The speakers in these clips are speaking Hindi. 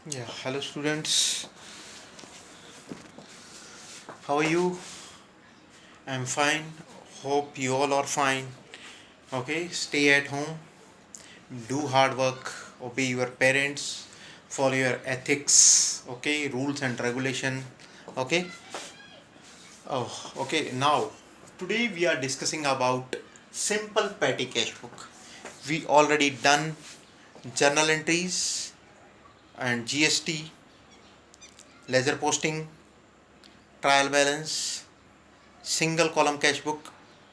Yeah, hello students. How are you? I'm fine. Hope you all are fine. Okay, stay at home, do hard work, obey your parents, follow your ethics, okay, rules and regulation. Okay. Okay, now today we are discussing about simple petty cash book. We already done journal entries and GST, ledger posting, trial balance, single column cash book,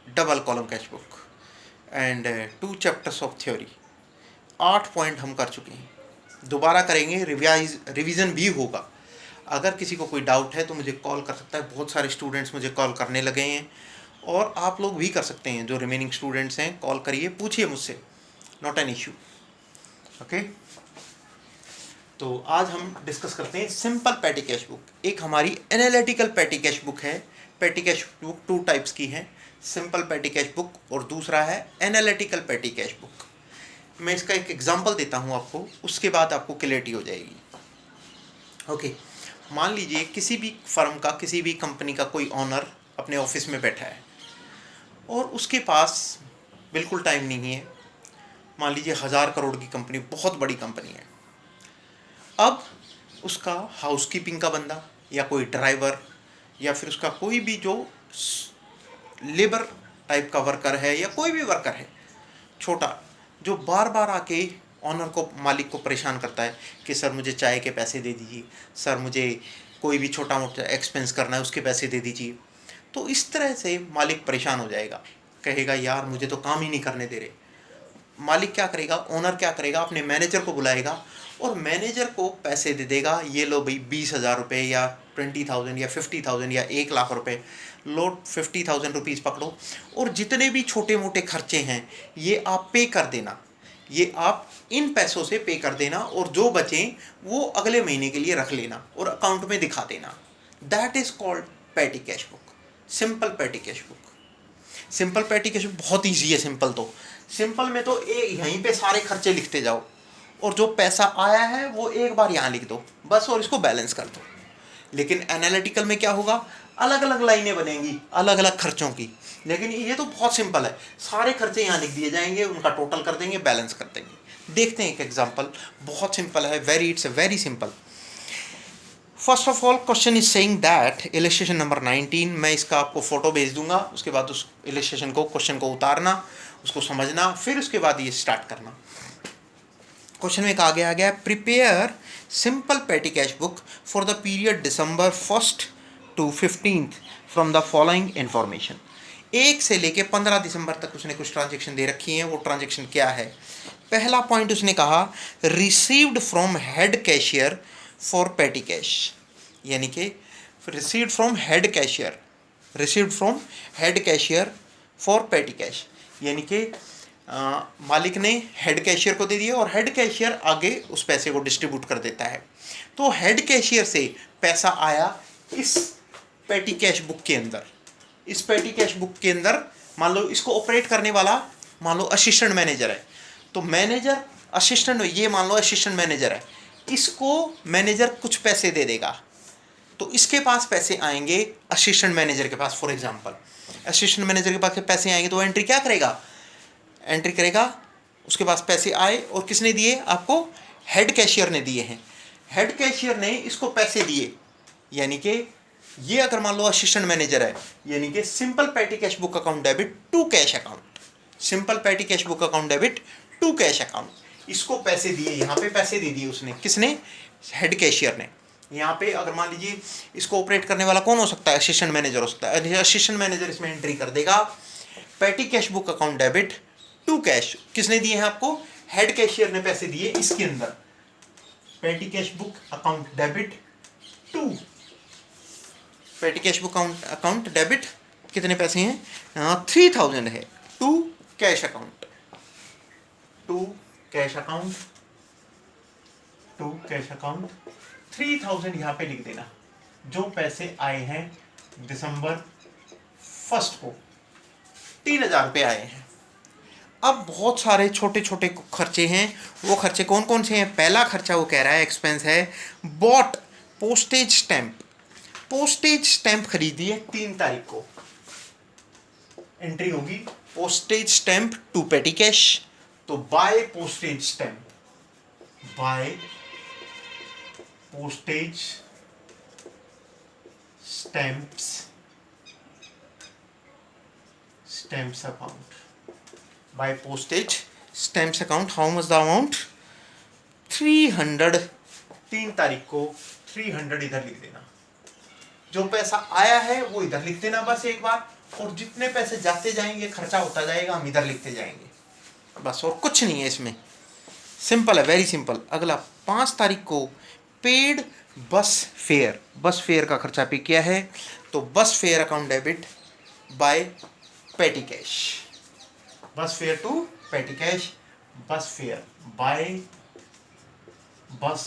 double column cash book and 2 chapters of theory. 8 point हम कर चुके हैं. दोबारा करेंगे, रिवीजन भी होगा. अगर किसी को कोई डाउट है तो मुझे कॉल कर सकता है. बहुत सारे स्टूडेंट्स मुझे कॉल करने लगे हैं और आप लोग भी कर सकते हैं. जो रिमेनिंग स्टूडेंट्स हैं कॉल करिए, पूछिए मुझसे, नॉट एन इश्यू. ओके, तो आज हम डिस्कस करते हैं सिंपल पैटी कैश बुक. एक हमारी एनालिटिकल पैटी कैश बुक है. पैटी कैश बुक 2 टाइप्स की है, सिंपल पैटी कैश बुक और दूसरा है एनालिटिकल पैटी कैश बुक. मैं इसका एक एग्जांपल देता हूं आपको, उसके बाद आपको क्लैरिटी हो जाएगी. ओके, मान लीजिए किसी भी फर्म का, किसी भी कंपनी का कोई ऑनर अपने ऑफिस में बैठा है और उसके पास बिल्कुल टाइम नहीं है. मान लीजिए 1000 करोड़ की कंपनी, बहुत बड़ी कंपनी है. अब उसका हाउसकीपिंग का बंदा या कोई ड्राइवर या फिर उसका कोई भी जो लेबर टाइप का वर्कर है या कोई भी वर्कर है छोटा, जो बार बार आके ऑनर को, मालिक को परेशान करता है कि सर मुझे चाय के पैसे दे दीजिए, सर मुझे कोई भी छोटा मोटा एक्सपेंस करना है उसके पैसे दे दीजिए. तो इस तरह से मालिक परेशान हो जाएगा, कहेगा यार मुझे तो काम ही नहीं करने दे रहे. मालिक क्या करेगा, ओनर क्या करेगा, अपने मैनेजर को बुलाएगा और मैनेजर को पैसे दे देगा. ये लो भाई 20,000 रुपये या 20,000 या 50,000 या 1 लाख रुपये लो, 50,000 रुपीज़ पकड़ो और जितने भी छोटे मोटे खर्चे हैं ये आप पे कर देना. ये आप इन पैसों से पे कर देना और जो बचें वो अगले महीने के लिए रख लेना और अकाउंट में दिखा देना. That is called patty cash book, simple petty cash book. Simple petty cash book बहुत ईजी है. सिंपल में तो यहीं पे सारे खर्चे लिखते जाओ और जो पैसा आया है वो एक बार यहाँ लिख दो बस और इसको बैलेंस कर दो. लेकिन एनालिटिकल में क्या होगा, अलग अलग लाइनें बनेंगी अलग अलग खर्चों की. लेकिन ये तो बहुत सिंपल है, सारे खर्चे यहाँ लिख दिए जाएंगे, उनका टोटल कर देंगे, बैलेंस कर देंगे. देखते हैं एक एग्जांपल, बहुत सिंपल है, it's very simple. First of all question is saying that, illustration number 19, मैं इसका आपको फोटो भेज दूंगा, उसके बाद उस इलस्ट्रेशन को, क्वेश्चन को उतारना, उसको समझना, फिर उसके बाद ये स्टार्ट करना. क्वेश्चन में कहा गया है prepare simple petty cash book for the period December 1st to 15th from the following information. 1 से लेके 15 दिसंबर तक उसने कुछ ट्रांजेक्शन दे रखी हैं. वो ट्रांजेक्शन क्या है? पहला पॉइंट उसने कहा received from head cashier for petty cash, यानी कि received from head cashier, received from head cashier for petty cash, यानी कि मालिक ने हेड कैशियर को दे दिया और हेड कैशियर आगे उस पैसे को डिस्ट्रीब्यूट कर देता है. तो हेड कैशियर से पैसा आया इस पैटी कैश बुक के अंदर. इस पैटी कैश बुक के अंदर मान लो इसको ऑपरेट करने वाला, मान लो असिस्टेंट मैनेजर है. तो मैनेजर असिस्टेंट, ये मान लो असिस्टेंट मैनेजर है, इसको मैनेजर कुछ पैसे दे देगा. तो इसके पास पैसे आएंगे असिस्टेंट मैनेजर के पास. फॉर एग्जांपल असिस्टेंट मैनेजर के पास पैसे आएंगे तो एंट्री क्या करेगा, एंट्री करेगा, उसके पास पैसे आए और किसने दिए आपको, हेड कैशियर ने दिए हैं. हेड कैशियर ने इसको पैसे दिए, यानी कि ये अगर मान लो असिस्टेंट मैनेजर है, यानी कि simple petty cash book account debit to cash account, simple petty cash book account debit to cash account. इसको पैसे दिए, यहाँ पे पैसे दे दिए उसने, किसने, हेड कैशियर ने. यहाँ पे अगर मान लीजिए इसको ऑपरेट करने वाला कौन हो सकता है, असिस्टेंट मैनेजर हो सकता है. असिस्टेंट मैनेजर इसमें एंट्री कर देगा petty cash book account debit to cash. किसने दिए हैं आपको, हेड कैशियर ने पैसे दिए इसके अंदर. Petty cash book account debit to, petty cash book account debit कितने पैसे हैं, 3000 है, to cash account, to cash account, to cash account 3000 यहाँ पे लिख देना. जो पैसे आए हैं December 1st को 3000 रुपये आए हैं. अब बहुत सारे छोटे छोटे खर्चे हैं। वो खर्चे कौन कौन से हैं? पहला खर्चा वो कह रहा है एक्सपेंस है bought postage stamp. Postage stamp खरीदी है 3 तारीख को, एंट्री होगी postage stamp to petty cash. तो by postage stamp, by postage stamps, stamps account, by postage stamps account. How much the amount? 300। 3 तारीख को 300 इधर लिख देना। जो पैसा आया है वो इधर लिख देना बस एक बार, और जितने पैसे जाते जाएंगे खर्चा होता जाएगा हम इधर लिखते जाएंगे बस, और कुछ नहीं है इसमें। सिंपल है, वेरी सिंपल। अगला 5 तारीख को पेड बस फेयर, बस फेयर का खर्चा पे किया है, तो bus fare account debit by petty cash, bus fare to petty cash, bus fare by bus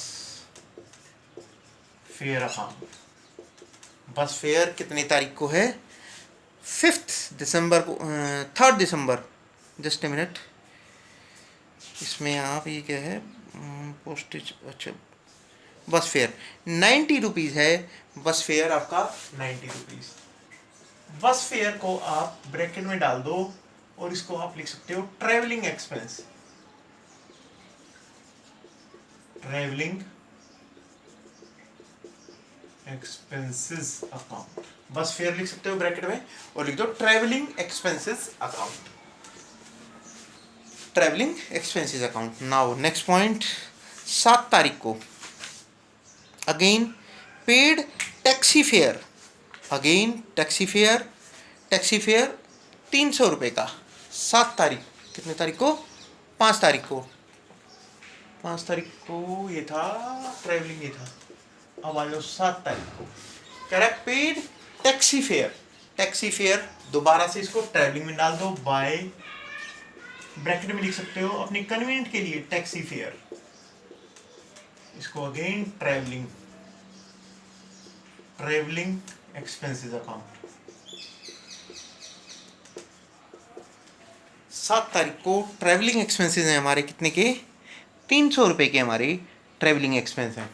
fare account. Bus fare कितनी तारीख को है? 5 दिसंबर को, 3 दिसंबर। जस्ट ए मिनट, इसमें आप ये क्या है पोस्टेज, अच्छा बस फेयर 90 रुपीज़ है। बस फेयर आपका 90 रुपीज़। बस फेयर को आप ब्रैकेट में डाल दो और इसको आप लिख सकते हो travelling expense, travelling expenses account. Bus fair लिख सकते हो ब्रैकेट में और लिख दो travelling expenses account, travelling expenses account. Now next point, 7 तारीख को again paid taxi fare, again taxi fare, taxi fare 300 रुपये का। 7 तारीख, कितने तारीख को? 5 तारीख को, 5 तारीख को ये था ट्रैवलिंग, ये था। अब आ जाओ 7 तारीख को, कह रहा है paid taxi fare, taxi fare दोबारा से इसको ट्रैवलिंग में डाल दो, बाय ब्रैकेट में लिख सकते हो अपने कन्वीनियंट के लिए टैक्सी फेयर, इसको again travelling, travelling expenses account. 7 तारीख को ट्रैवलिंग एक्सपेंसेस हैं हमारे कितने के? 300 रुपये के हमारे ट्रैवलिंग एक्सपेंस हैं,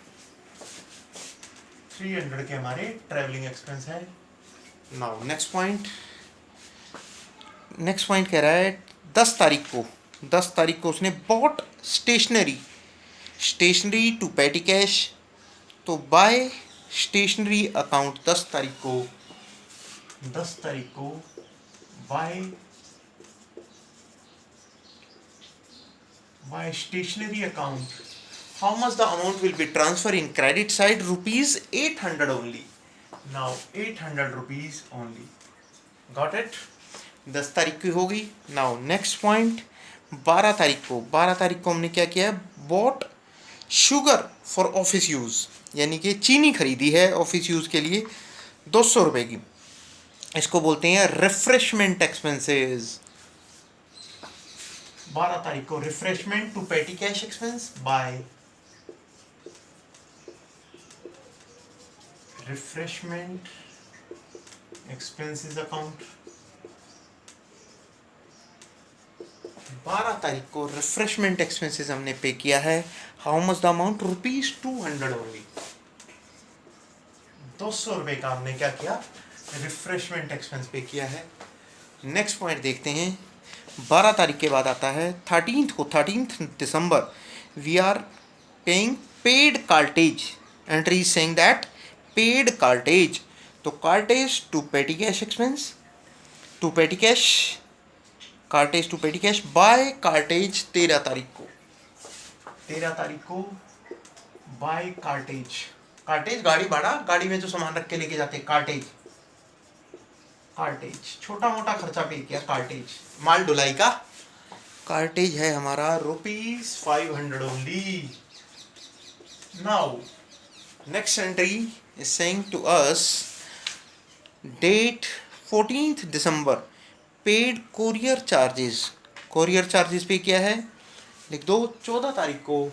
300 के हमारे ट्रैवलिंग एक्सपेंस है। Now next point, next point कह रहा है 10 तारीख को, 10 तारीख को उसने bought stationery, stationery to petty cash, तो बाय स्टेशनरी अकाउंट 10 तारीख को, 10 तारीख को by stationery account. How much the amount will be transfer in credit side? ₹800 only. Now 800 rupees only, got it? 10 तारीख की होगी। नाउ नेक्स्ट पॉइंट 12 तारीख को, 12 तारीख को हमने क्या किया? Bought sugar for office use, यानी कि चीनी खरीदी है ऑफिस यूज़ के लिए 200 रुपये की, इसको बोलते हैं रिफ्रेशमेंट एक्सपेंसेस। 12 तारीख को refreshment to petty cash expense by refreshment expenses account. 12 तारीख को रिफ्रेशमेंट एक्सपेंसेस हमने पे किया है। How much the amount? ₹200 only, 200 रुपये का हमने क्या किया? रिफ्रेशमेंट एक्सपेंस पे किया है। नेक्स्ट पॉइंट देखते हैं, 12 तारीख के बाद आता है 13th को, 13th December we are paying paid cartage, entry saying that paid cartage, तो cartage to petty cash expense, to petty cash, cartage to petty cash by cartage 13 तारीख को, 13 तारीख को बाय कार्टेज, कार्टेज गाड़ी भाड़ा, गाड़ी में जो सामान रख के लेके जाते हैं, कार्टेज, कार्टेज छोटा मोटा खर्चा पे किया, कार्टेज माल ढुलाई का कार्टेज है हमारा ₹500 only. Now next entry is saying to us date 14th December paid courier charges, courier charges pay किया है, लिख दो। 14 तारीख को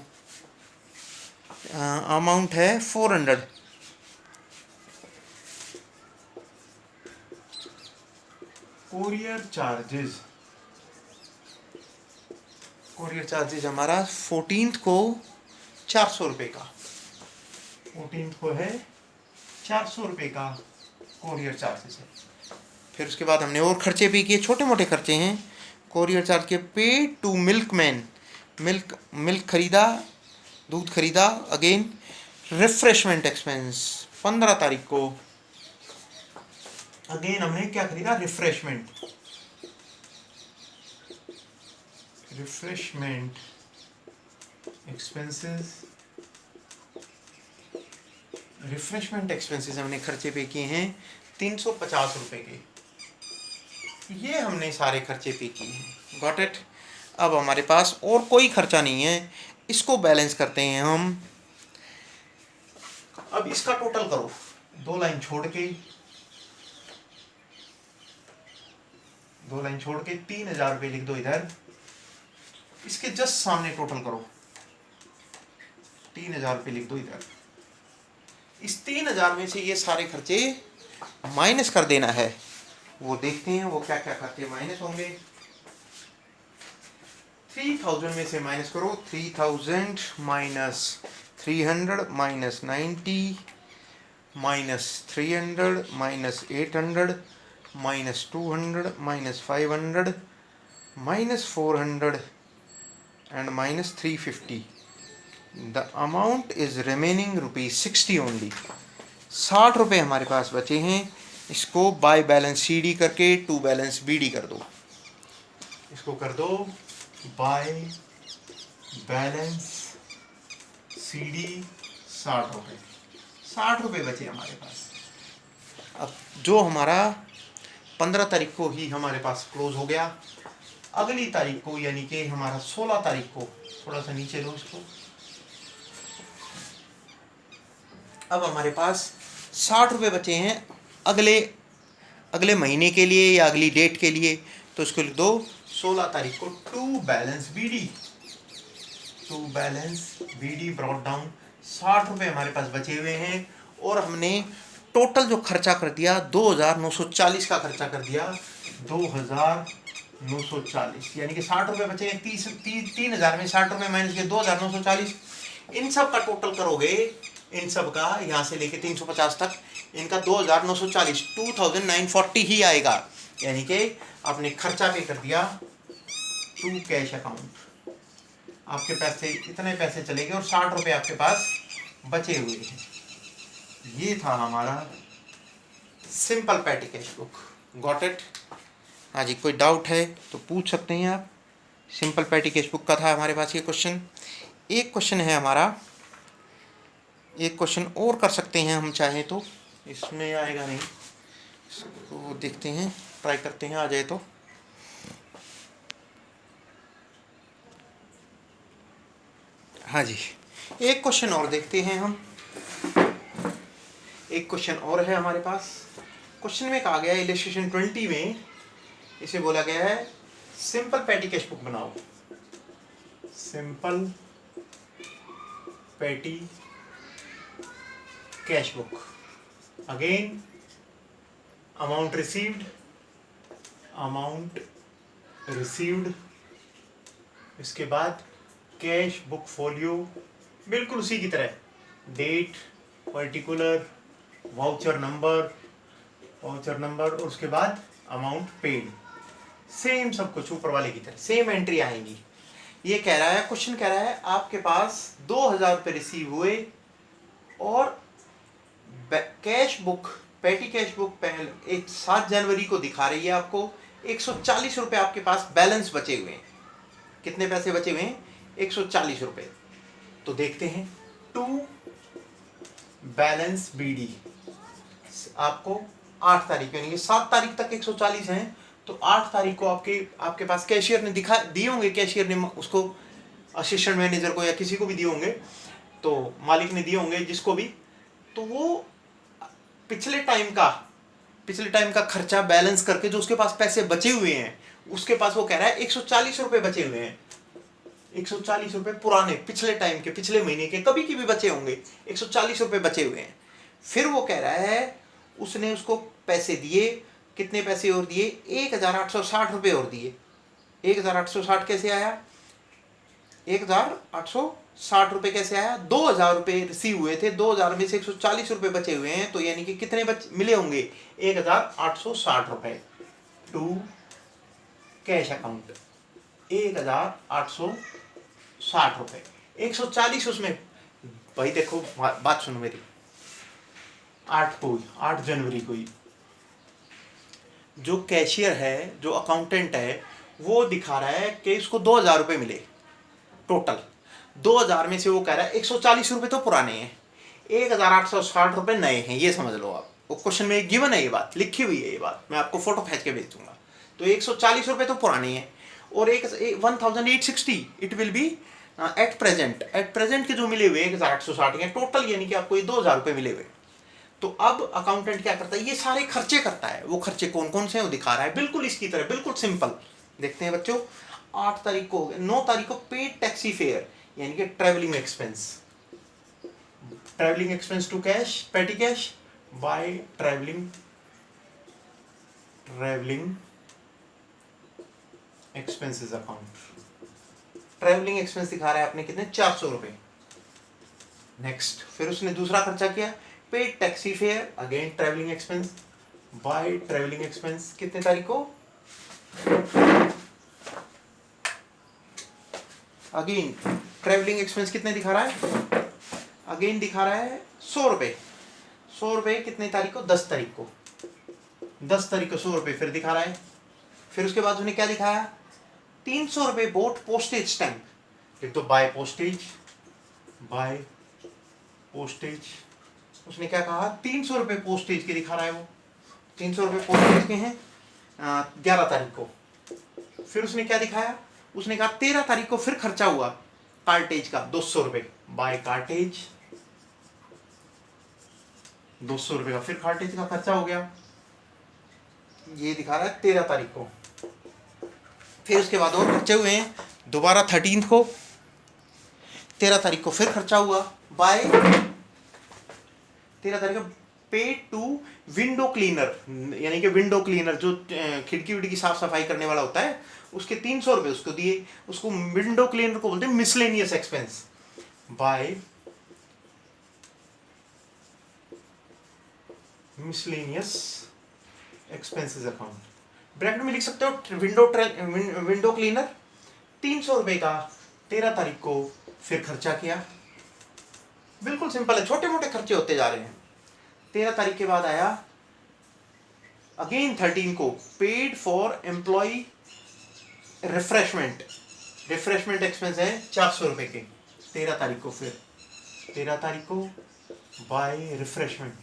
अमाउंट है 400, कोरियर चार्जेस कोरियर चार्जेज हमारा 14 को 400 रुपये का, 14 को है 400 रुपये का कोरियर चार्जेस है। फिर उसके बाद हमने और खर्चे भी किए, छोटे मोटे खर्चे हैं कोरियर चार्ज के। पे टू मिल्कमैन, मिल्क खरीदा, दूध खरीदा। अगेन रिफ्रेशमेंट एक्सपेंस 15 तारीख को अगेन हमने क्या खरीदा, रिफ्रेशमेंट एक्सपेंसेस, रिफ्रेशमेंट एक्सपेंसेस हमने खर्चे पे किए हैं 350 रुपए के। ये हमने सारे खर्चे पे किए हैं, गॉट इट। अब हमारे पास और कोई खर्चा नहीं है, इसको बैलेंस करते हैं हम। अब इसका टोटल करो, 2 लाइन छोड़ के 3000 रुपये लिख दो इधर। इसके जस्ट सामने टोटल करो, 3000 रुपये लिख दो इधर। इस 3000 में से ये सारे खर्चे माइनस कर देना है। वो देखते हैं वो क्या क्या खर्चे माइनस होंगे। 3000 में से माइनस करो, 3000 minus 300 minus 90 minus 300 minus 800 minus 200 minus 500 minus 400 and minus 350. The amount is remaining ₹60 only. 60 रुपये हमारे पास बचे हैं। इसको बाय बैलेंस CD करके टू बैलेंस BD कर दो। इसको कर दो बाय बैलेंस CD 60 रुपये। 60 रुपये बचे हमारे पास। अब जो हमारा 15 तारीख को ही हमारे पास क्लोज हो गया, अगली तारीख को यानी कि हमारा 16 तारीख को, थोड़ा सा नीचे लो इसको, अब हमारे पास 60 रुपये बचे हैं अगले महीने के लिए या अगली डेट के लिए। तो इसको लिख दो 16 तारीख को to balance BD brought down. 60 रुपये हमारे पास बचे हुए हैं और हमने टोटल जो खर्चा कर दिया 2940 का खर्चा कर दिया, 2940 यानी कि 60 रुपये बचे हैं। 3000 में 60 रुपये माइनस किए 2940। इन सब का टोटल करोगे, इन सब का यहाँ से लेके 350 तक, इनका 2940 2940 ही आएगा। यानी कि आपने खर्चा पे कर दिया टू कैश अकाउंट। आपके पैसे इतने पैसे चले गए और 60 रुपये आपके पास बचे हुए हैं। ये था हमारा simple petty cash book, got it. हाँ जी, कोई डाउट है तो पूछ सकते हैं आप। सिंपल पैटी कैश बुक का था हमारे पास ये क्वेश्चन। एक क्वेश्चन है हमारा, एक क्वेश्चन और कर सकते हैं हम चाहें तो, इसमें आएगा नहीं, इसको देखते हैं, ट्राई करते हैं, आ जाए तो। हाँ जी, एक क्वेश्चन और देखते हैं हम। एक क्वेश्चन और है हमारे पास। क्वेश्चन में कहा गया है इलस्ट्रेशन 20 में इसे बोला गया है सिंपल पैटी कैश बुक बनाओ। Simple petty cash book. Again amount received, इसके बाद कैश बुक फोलियो, बिल्कुल उसी की तरह, डेट, पर्टिकुलर, वाउचर नंबर और उसके बाद अमाउंट पेड, सेम सब कुछ ऊपर वाले की तरह सेम एंट्री आएंगी। ये कह रहा है, क्वेश्चन कह रहा है आपके पास 2000 रुपये रिसीव हुए और cash book, patty cash book पहले 7 जनवरी को दिखा रही है आपको 140 रुपये आपके पास बैलेंस बचे हुए हैं। कितने पैसे बचे हुए हैं? 140 रुपये। तो देखते हैं टू बैलेंस BD आपको 8 तारीख यानी कि 7 तारीख तक 140 हैं, तो 8 तारीख को आपके पास कैशियर ने दिए होंगे, कैशियर ने उसको असिस्टेंट मैनेजर को या किसी को भी दिए होंगे, तो मालिक ने दिए होंगे जिसको भी, तो वो पिछले टाइम का खर्चा बैलेंस करके जो उसके पास पैसे बचे हुए हैं, उसके पास वो कह रहा है 140 रुपये बचे हुए हैं। 140 रुपये पुराने पिछले टाइम के, पिछले महीने के, कभी की भी बचे होंगे, 140 रुपये बचे हुए हैं। फिर वो कह रहा है उसने उसको पैसे दिए, कितने पैसे और दिए? 1860 रुपये और दिए। 1860 कैसे आया? 1,860 कैसे आया? 2,000 रुपये रिसीव हुए थे, 2,000 में से 140 रुपये बचे हुए हैं, तो यानी कि कितने मिले होंगे? 1,860 टू कैश अकाउंट। 1,860 140 उसमें। भाई देखो बात सुनो मेरी, 8 जनवरी को ही जो कैशियर है, जो अकाउंटेंट है, वो दिखा रहा है कि इसको 2,000 रुपये मिले टोटल। 2,000 में से वो कह रहा है 140 रुपये तो पुराने हैं, 1,860 रुपये नए हैं, ये समझ लो आप। वो क्वेश्चन में गिवन है, ये बात लिखी हुई है, ये बात मैं आपको फोटो खींच के भेज दूंगा। तो 140 रुपये तो पुराने हैं और 1,860 it will be at present के जो मिले हुए 1,860 हैं टोटल, यानी कि आपको ये 2,000 रुपये मिले हुए। तो अब अकाउंटेंट क्या करता है? ये सारे खर्चे करता है। वो खर्चे कौन कौन से हैं वो दिखा रहा है, बिल्कुल इसकी तरह, बिल्कुल सिंपल। देखते हैं बच्चों, 8 तारीख को, 9 तारीख को पेड टैक्सी फेयर यानी कि travelling expense to cash, petty cash by travelling expenses account. Travelling expense दिखा रहा है आपने कितने? 400 रुपये। नेक्स्ट, फिर उसने दूसरा खर्चा किया, paid taxi fare, again travelling expense bye travelling expense, कितने तारीख को? अगेन ट्रैवलिंग एक्सपेंस कितने दिखा रहा है? अगेन दिखा रहा है 100 रुपये। 100 रुपये कितने तारीख को? 10 तारीख को। 10 तारीख को 100 रुपये फिर दिखा रहा है। फिर उसके बाद उसने क्या दिखाया? 300 रुपये बोट पोस्टेज स्टैंप, लिख दो बाय पोस्टेज। उसने क्या कहा? 300 रुपये पोस्टेज के दिखा रहा है वो। 300 रुपये पोस्टेज के हैं 11 तारीख को। फिर उसने क्या दिखाया? उसने कहा 13 तारीख को फिर खर्चा हुआ कार्टेज का 200 रुपये, बाय कार्टेज 200 रुपये का फिर कार्टेज का खर्चा हो गया, ये दिखा रहा है 13 तारीख को। फिर उसके बाद और खर्चे हुए हैं दोबारा 13 को, 13 तारीख को फिर खर्चा हुआ बाय 13 तारीख को पेड टू विंडो क्लीनर, यानी कि विंडो क्लीनर जो खिड़की विड़की की साफ सफाई करने वाला होता है, उसके 300 रुपये उसको दिए। उसको विंडो क्लीनर को बोलते हैं miscellaneous expense by miscellaneous expenses account. Bracket में लिख सकते हो विंडो क्लीनर 300 रुपये का 13 तारीख को फिर खर्चा किया। बिल्कुल सिंपल है, छोटे मोटे खर्चे होते जा रहे हैं। 13 तारीख के बाद आया अगेन 13 को paid for employ refreshment expense है 400 रुपये के 13 तारीख को। फिर 13 तारीख को बाय रिफ्रेशमेंट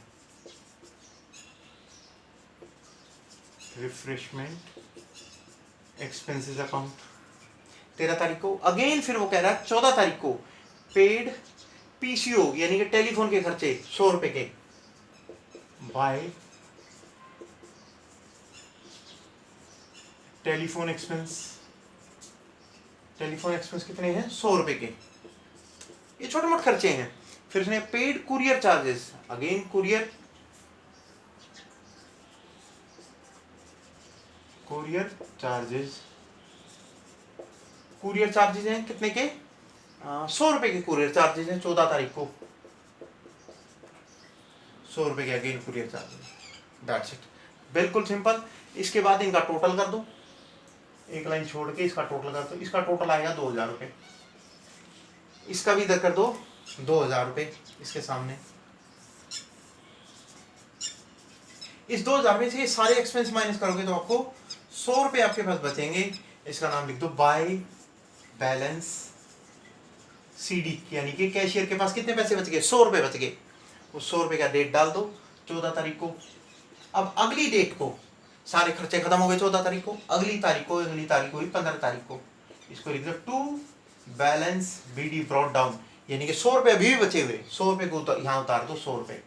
एक्सपेंसेस अकाउंट 13 तारीख को। अगेन फिर वो कह रहा है 14 तारीख को पेड पीसीओ यानी कि टेलीफोन के खर्चे 100 रुपये के बाय टेलीफोन एक्सपेंस कितने हैं? 100 रुपये के। ये छोटे मोटे खर्चे हैं। फिर उसने paid courier charges, again courier charges हैं कितने के? 100 रुपये के कुरियर चार्जेस हैं 14 तारीख को। 100 रुपये के again courier charges, that's it, बिल्कुल सिंपल। इसके बाद इनका टोटल कर दो, एक लाइन छोड़ के इसका टोटल कर दो। इसका टोटल आएगा 2,000 रुपये। इसका भी इधर कर दो 2,000 रुपये इसके सामने। इस 2,000 में से ये सारे एक्सपेंस माइनस करोगे तो आपको 100 रुपये आपके पास बचेंगे। इसका नाम लिख दो बाय बैलेंस सीडी, यानी कि कैशियर के पास कितने पैसे बच गए? 100 रुपये बच गए। उस 100 रुपये का डेट डाल दो 14 तारीख को। अब अगली डेट को सारे खर्चे खत्म हो गए 14 तारीख को। अगली तारीख हुई 15 तारीख को। इसको लिख दो to balance B D brought down, यानी कि 100 रुपये अभी भी बचे हुए, 100 रुपये को यहाँ उतार दो 100 रुपये।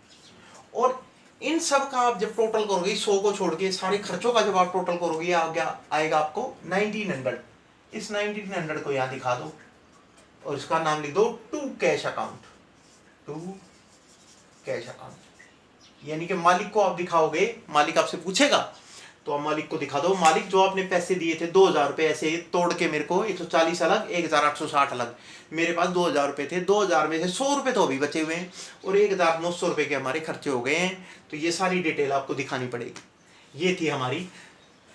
और इन सब का आप जब टोटल करोगे 100 को छोड़ के सारे खर्चों का जब आप टोटल करोगे आएगा आपको 1900। इस 1900 को यहाँ दिखा दो और इसका नाम लिख दो टू कैश अकाउंट, यानी कि मालिक को आप दिखाओगे, मालिक आपसे पूछेगा तो अब मालिक को दिखा दो, मालिक जो आपने पैसे दिए थे 2000 रुपये ऐसे तोड़ के मेरे को, 140 अलग 1860 अलग, मेरे पास 2000 रुपये थे, 2000 में से 100 रुपये तो अभी बचे हुए हैं और 1900 रुपये के हमारे खर्चे हो गए हैं। तो ये सारी डिटेल आपको दिखानी पड़ेगी। ये थी हमारी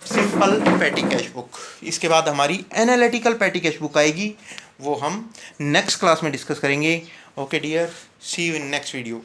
सिंपल पैटी कैश बुक। इसके बाद हमारी एनालिटिकल पैटी कैश बुक आएगी, वो हम नेक्स्ट क्लास में डिस्कस करेंगे। Okay dear, see you in next video.